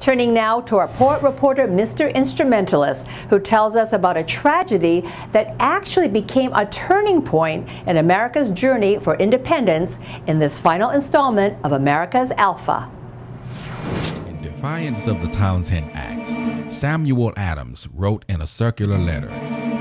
Turning now to our poet reporter, Mr. Instrumentalist, who tells us about a tragedy that actually became a turning point in America's journey for independence in this final installment of America's Alpha. In defiance of the Townshend Acts, Samuel Adams wrote in a circular letter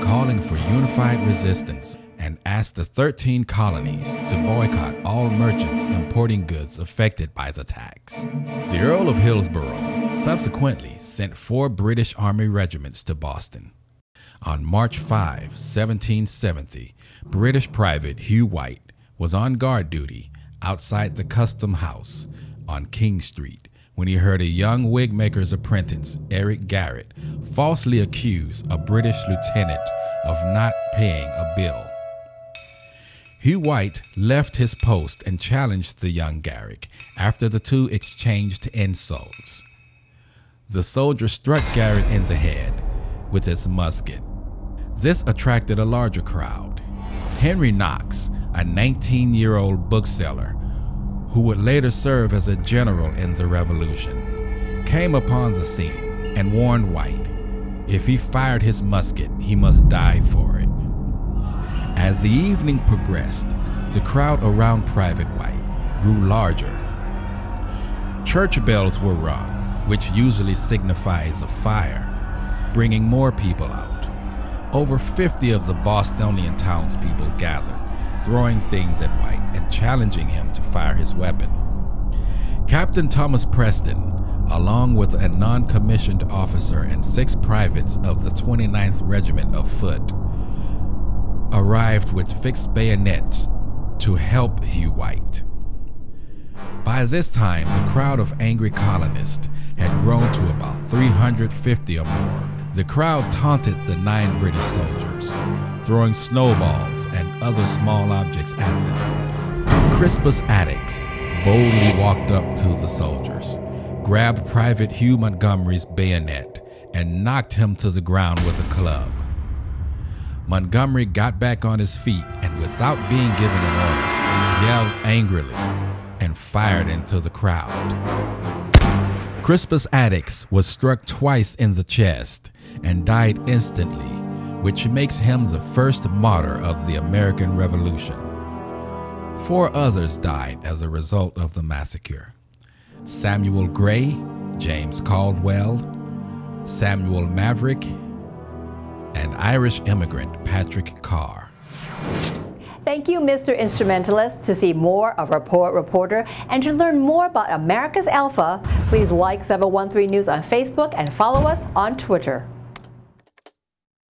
calling for unified resistance and asked the 13 colonies to boycott all merchants importing goods affected by the tax. The Earl of Hillsborough subsequently sent 4 British Army regiments to Boston. On March 5, 1770, British Private Hugh White was on guard duty outside the Custom House on King Street when he heard a young wigmaker's apprentice, Eric Garrett, falsely accuse a British lieutenant of not paying a bill. Hugh White left his post and challenged the young Garrick after the two exchanged insults. The soldier struck Garrett in the head with his musket. This attracted a larger crowd. Henry Knox, a 19-year-old bookseller who would later serve as a general in the Revolution, came upon the scene and warned White if he fired his musket, he must die for it. As the evening progressed, the crowd around Private White grew larger. Church bells were rung, which usually signifies a fire, bringing more people out. Over 50 of the Bostonian townspeople gathered, throwing things at White and challenging him to fire his weapon. Captain Thomas Preston, along with a non-commissioned officer and 6 privates of the 29th Regiment of Foot, arrived with fixed bayonets to help Hugh White. By this time, the crowd of angry colonists had grown to about 350 or more. The crowd taunted the 9 British soldiers, throwing snowballs and other small objects at them. Crispus Attucks boldly walked up to the soldiers, grabbed Private Hugh Montgomery's bayonet, and knocked him to the ground with a club. Montgomery got back on his feet and, without being given an order, yelled angrily and fired into the crowd. Crispus Attucks was struck twice in the chest and died instantly, which makes him the first martyr of the American Revolution. 4 others died as a result of the massacre: Samuel Gray, James Caldwell, Samuel Maverick, and Irish immigrant Patrick Carr. Thank you, Mr. Instrumentalist. To see more of our Poet Reporter and to learn more about America's Alpha, please like 713 News on Facebook and follow us on Twitter.